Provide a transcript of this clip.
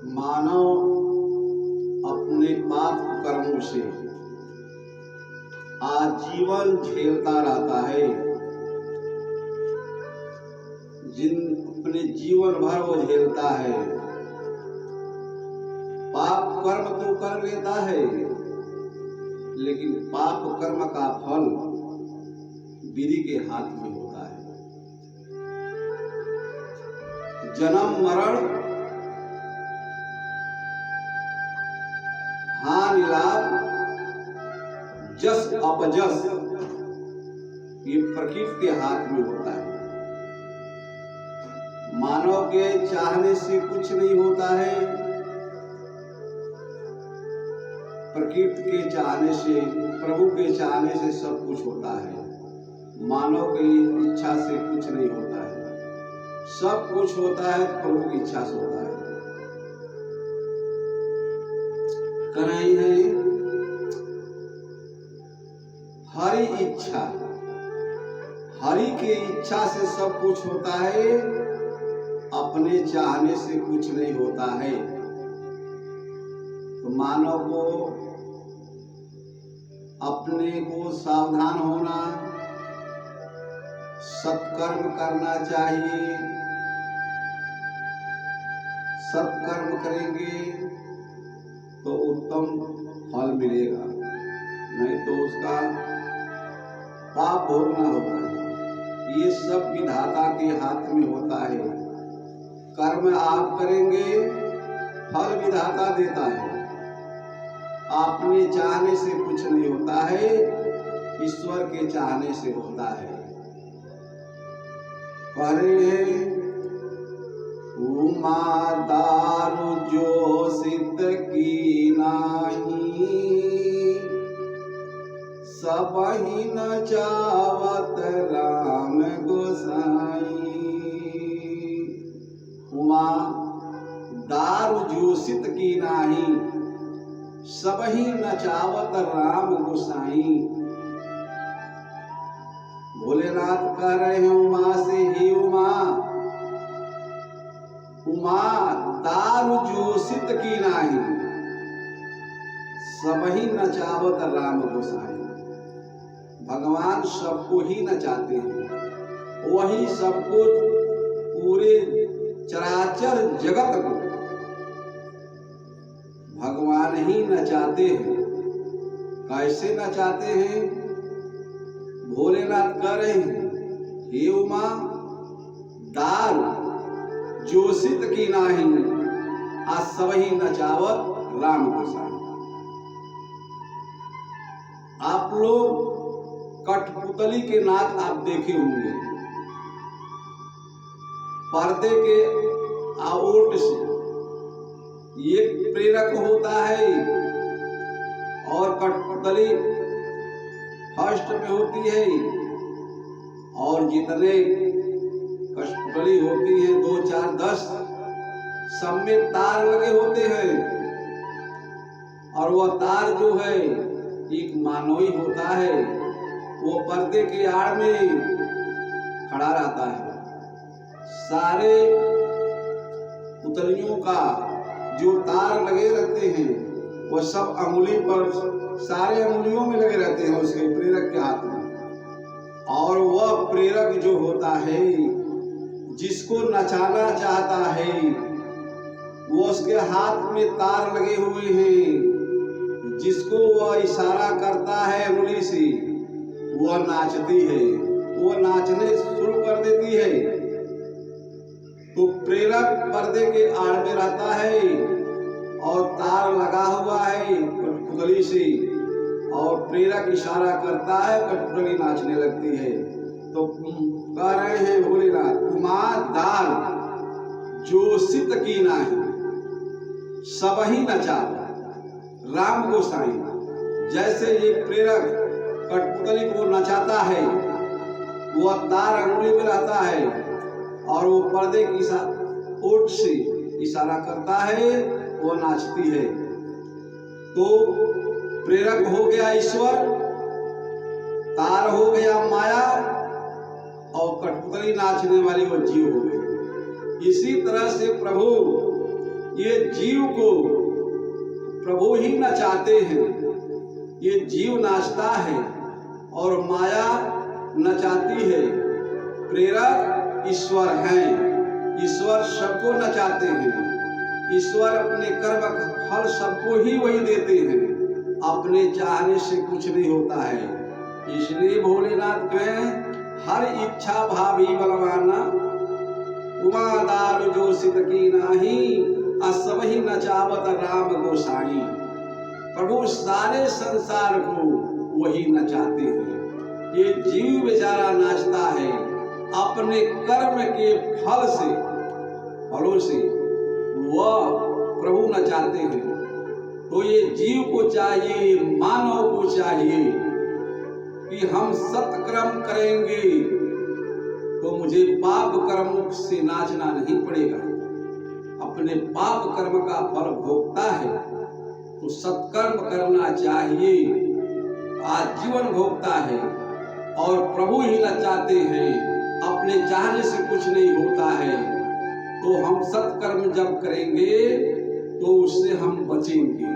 मानव अपने पाप कर्मों से आजीवन झेलता रहता है। अपने जीवन भर वो झेलता है। पाप कर्म तो कर लेता है, लेकिन पाप कर्म का फल विधि के हाथ में होता है। जन्म मरण, हानि लाभ, जस अपजस, ये प्रकृति के हाथ में होता है। मानव के चाहने से कुछ नहीं होता है, प्रकृति के चाहने से, प्रभु के चाहने से सब कुछ होता है। मानव की इच्छा से कुछ नहीं होता है। सब कुछ होता है प्रभु की इच्छा से होता है। कराई है हरि इच्छा, हरि के इच्छा से सब कुछ होता है, अपने चाहने से कुछ नहीं होता है। तो मानव को अपने को सावधान होना, सत्कर्म करना चाहिए। सत्कर्म करेंगे तो उत्तम फल मिलेगा, नहीं तो उसका पाप भोगना होगा। ये सब विधाता के हाथ में होता है। कर्म आप करेंगे, फल विधाता देता है। अपने चाहने से कुछ नहीं होता है, ईश्वर के चाहने से होता है। परे उमा दारु जो सिद्ध की नाही, सबहि न चावत राम गोसाई। उमा दारु जोशित की नाही, सबहि नचावत राम गोसाई। भोलेनाथ कह रहे हैं उमा से, हे उमा, उमा दारु जोशित की नाही, सबहि नचावत राम गोसाई। भगवान सबको ही नचाते हैं, वही सबको, पूरे चराचर जगत को भगवान ही नचाते हैं। कैसे नचाते हैं? भोलेनाथ कह रहे हैं, हे उमा दारु जोशित की नाही, आ सबहि नचावत राम गोसाई। आप लोग कठपुतली के नाच आप देखे होंगे। पर्दे के आउट से एक प्रेरक होता है और कठपुतली फर्स्ट में होती है, और जितने कठपुतली होती है 2, 4, 10 सब में तार लगे होते हैं, और वह तार जो है एक मानवी होता है, वो पर्दे के आड़ में खड़ा रहता है। सारे पुतलियों का जो तार लगे रहते हैं वो सब अंगुली पर, सारे अंगुलियों में लगे रहते हैं उसके प्रेरक के हाथ में। और वह प्रेरक जो होता है, जिसको नचाना चाहता है, वो उसके हाथ में तार लगे हुए हैं। जिसको वह इशारा करता है अंगुली से, वह नाचती है, वो नाचने शुरू कर देती है। तो प्रेरक पर्दे के आड़ में रहता है और तार लगा हुआ है कठपुतली से, और प्रेरक इशारा करता है, कठपुतली नाचने लगती है। तो कह रहे हैं भोलेनाथ, उमा दार जोशित की नाही, सबहि नचावत राम गोसाई। जैसे ये प्रेरक कठपुतली को नचाता है, वह तार अंगुली में रहता है और वो पर्दे की ओट से इशारा करता है, वो नाचती है। तो प्रेरक हो गया ईश्वर, तार हो गया माया, और कठपुतली नाचने वाली वो जीव हो गई। इसी तरह से प्रभु ये जीव को प्रभु ही नचाते हैं। ये जीव नाचता है और माया नचाती है। प्रेरक ईश्वर हैं। ईश्वर सबको नचाते हैं। ईश्वर अपने कर्म का फल सबको ही वही देते हैं। अपने चाहने से कुछ नहीं होता है। इसलिए भोलेनाथ कहें हर इच्छा भावी बलवाना, उमादार जो सिद्ध की नाही, असब ही नचावत राम गोसाई। प्रभु सारे संसार को वही नचाते हैं। ये जीव बेचारा नाचता है अपने कर्म के फलों से वह प्रभु नचाते हैं। तो ये जीव को चाहिए, मानव को चाहिए कि हम सत्कर्म करेंगे तो मुझे पाप कर्म से नाचना नहीं पड़ेगा। अपने पाप कर्म का फल भोगता है तो सत्कर्म करना चाहिए। आजीवन भोगता है और प्रभु ही नचाते हैं। अपने चाहने से कुछ नहीं होता है। तो हम सत्कर्म जब करेंगे तो उससे हम बचेंगे।